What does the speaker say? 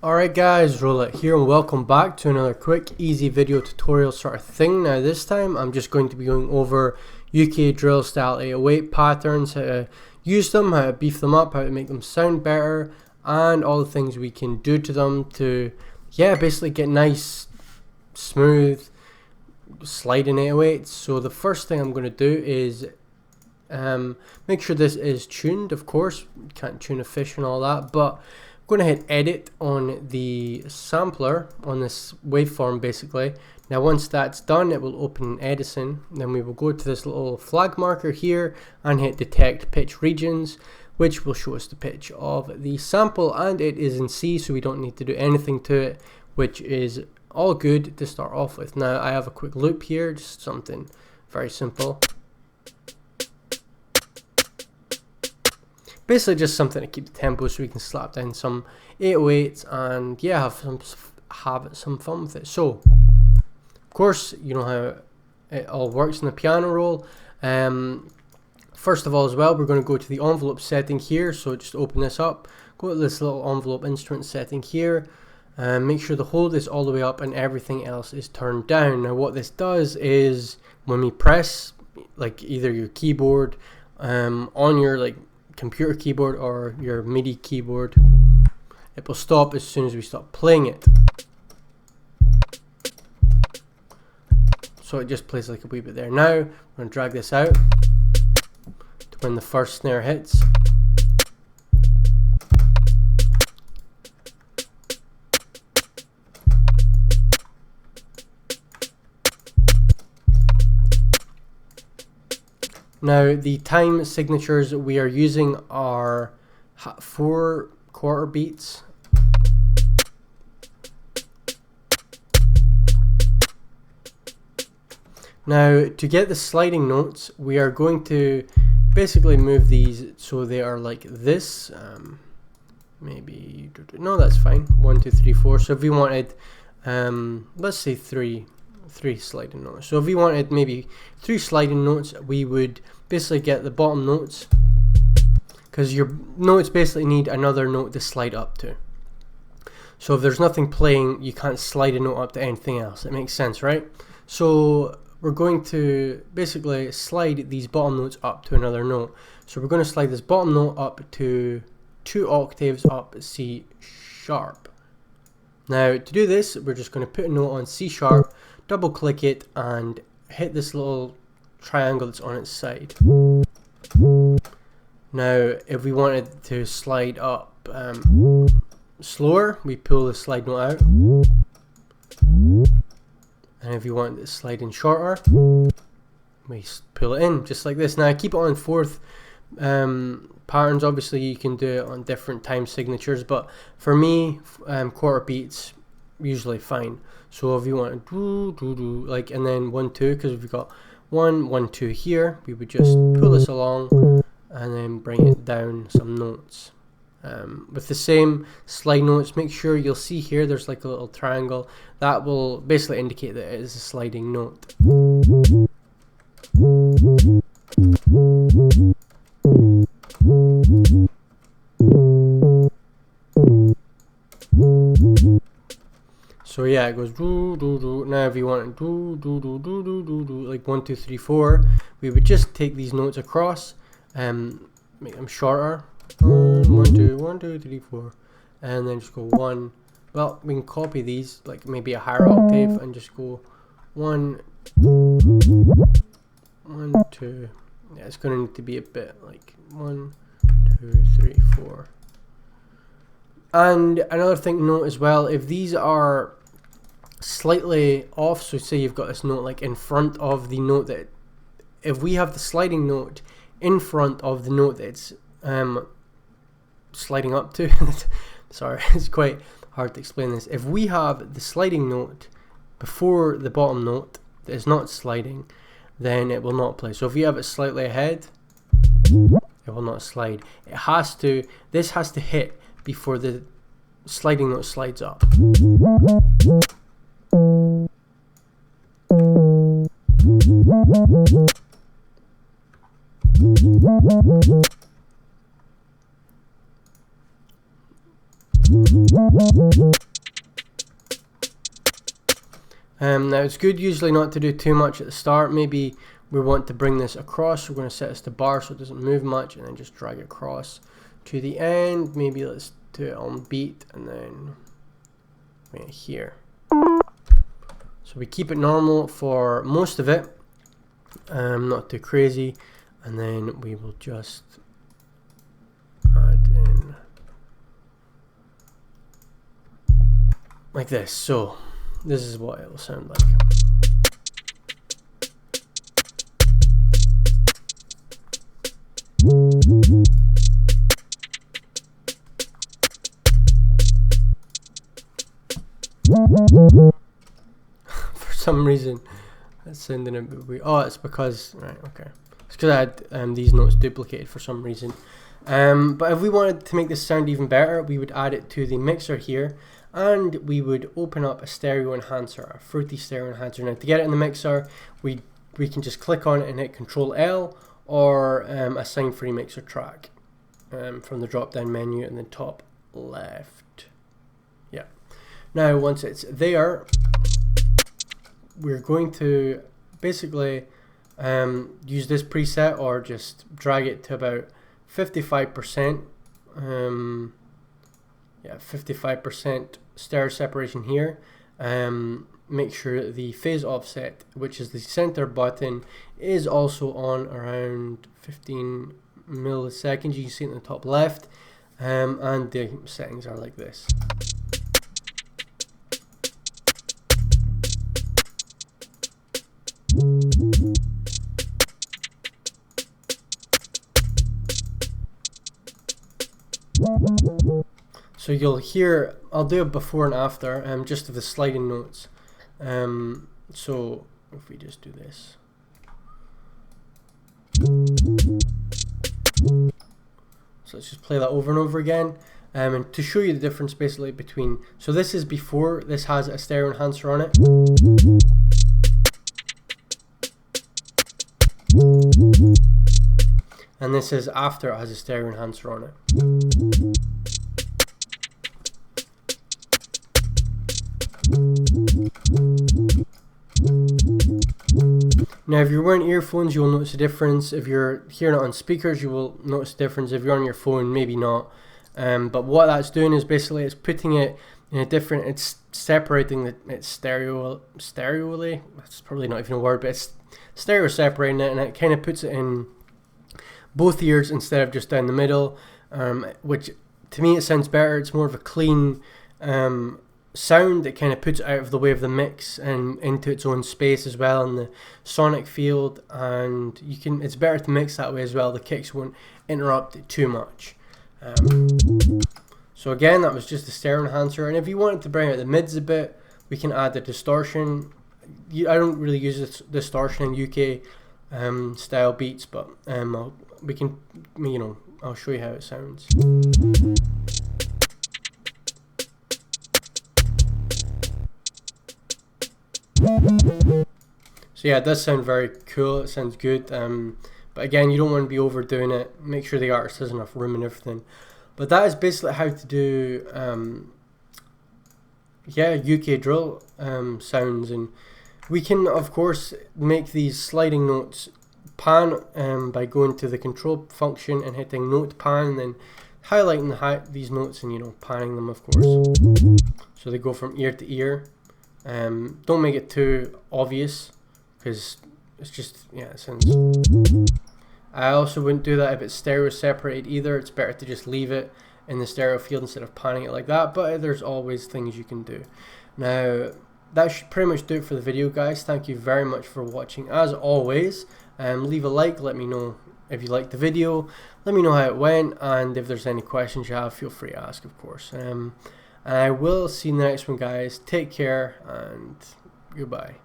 Alright guys, Roulette here and welcome back to another quick easy video tutorial sort of thing. Now this time I'm just going to be going over UK drill style 808 patterns, how to use them, how to beef them up, how to make them sound better, and all the things we can do to them to basically get nice, smooth, sliding 808s. So the first thing I'm going to do is make sure this is tuned. Of course, you can't tune a fish and all that, but I'm going to hit edit on the sampler on this waveform basically. Now once that's done, it will open in Edison. Then we will go to this little flag marker here and hit detect pitch regions, which will show us the pitch of the sample, and it is in C, so we don't need to do anything to it, which is all good to start off with. Now I have a quick loop here, just something very simple. Basically just something to keep the tempo so we can slap down some 808s and have some fun with it. So of course you know how it all works in the piano roll. First of all as well, we're going to go to the envelope setting here, so just open this up, go to this little envelope instrument setting here, and make sure the hold is all the way up and everything else is turned down. Now what this does is when we press like either your keyboard on your computer keyboard or your MIDI keyboard, it will stop as soon as we stop playing it. So it just plays like a wee bit there. Now I'm going to drag this out to when the first snare hits. Now the time signatures we are using are 4 quarter beats. Now to get the sliding notes, we are going to basically move these so they are like this. Maybe, no, that's fine. 1, 2, 3, 4. So if we wanted, let's say three sliding notes. So if we wanted maybe 3 sliding notes, we would basically get the bottom notes, because your notes basically need another note to slide up to. So if there's nothing playing, you can't slide a note up to anything else. It makes sense, right? So we're going to basically slide these bottom notes up to another note. So we're going to slide this bottom note up to 2 octaves up C sharp. Now to do this, we're just going to put a note on C sharp, double click it and hit this little triangle that's on its side. Now if we wanted to slide up slower, we pull the slide note out, and if you want to slide in shorter, we pull it in just like this. Now I keep it on 4th patterns. Obviously you can do it on different time signatures, but for me quarter beats usually fine. So if you want to do like, and then 1 2, because we've got 1 1 2 here, we would just pull this along and then bring it down some notes. With the same slide notes, make sure you'll see here there's like a little triangle that will basically indicate that it is a sliding note. So yeah, it goes do do do. Now if you want to do like 1 2 3 4, we would just take these notes across and make them shorter. 1 2 1 2 3 4, and then just go 1. Well, we can copy these like maybe a higher octave and just go 1 1 2. Yeah, it's gonna need to be a bit like 1 2 3 4. And another thing to note as well, if these are slightly off, so say you've got this note like in front of the note that, if we have the sliding note in front of the note that it's sliding up to, sorry, it's quite hard to explain this. If we have the sliding note before the bottom note that is not sliding, then it will not play. So if you have it slightly ahead, it will not slide. It has to, this has to hit before the sliding note slides up. Now it's good usually not to do too much at the start. Maybe we want to bring this across, we're going to set this to bar so it doesn't move much, and then just drag it across to the end. Maybe let's do it on beat and then right here. So we keep it normal for most of it, not too crazy, and then we will just add in like this. So this is what it will sound like. For some reason it's sounding a bit weird. Oh, it's because, right, okay, it's because I had these notes duplicated for some reason. But if we wanted to make this sound even better, we would add it to the mixer here, and we would open up a stereo enhancer, a fruity stereo enhancer. Now to get it in the mixer, we can just click on it and hit Control L, or assign free mixer track from the drop down menu in the top left. Yeah. Now once it's there, we're going to basically use this preset, or just drag it to about 55%. Yeah, 55% stereo separation here. Make sure the phase offset, which is the center button, is also on around 15 milliseconds. You can see it in the top left, and the settings are like this. So you'll hear, I'll do a before and after, just of the sliding notes. So if we just do this. So let's just play that over and over again. And to show you the difference basically between, so this is before, this has a stereo enhancer on it. And this is after it has a stereo enhancer on it. Now if you're wearing earphones, you'll notice a difference. If you're hearing it on speakers, you will notice a difference. If you're on your phone, maybe not. But what that's doing is basically it's putting it in a different, it's separating it's stereoly, that's probably not even a word, but it's stereo separating it, and it kind of puts it in both ears instead of just down the middle, which to me it sounds better. It's more of a clean sound. It kind of puts it out of the way of the mix and into its own space as well in the sonic field, and you can, it's better to mix that way as well. The kicks won't interrupt it too much. So again, that was just the stereo enhancer, and if you wanted to bring out the mids a bit, we can add the distortion. I don't really use this distortion in UK style beats, but we can, you know, I'll show you how it sounds. So yeah, it does sound very cool, it sounds good, but again, you don't want to be overdoing it. Make sure the artist has enough room and everything. But that is basically how to do yeah, UK drill sounds. And we can of course make these sliding notes pan by going to the control function and hitting note pan, and then highlighting these notes and, you know, panning them of course, so they go from ear to ear. Don't make it too obvious, because it's just, yeah, it sounds. I also wouldn't do that if it's stereo separated either. It's better to just leave it in the stereo field instead of panning it like that, but there's always things you can do. Now that should pretty much do it for the video, guys. Thank you very much for watching. As always, leave a like, let me know if you liked the video, let me know how it went, and if there's any questions you have, feel free to ask, of course. And I will see you in the next one, guys. Take care and goodbye.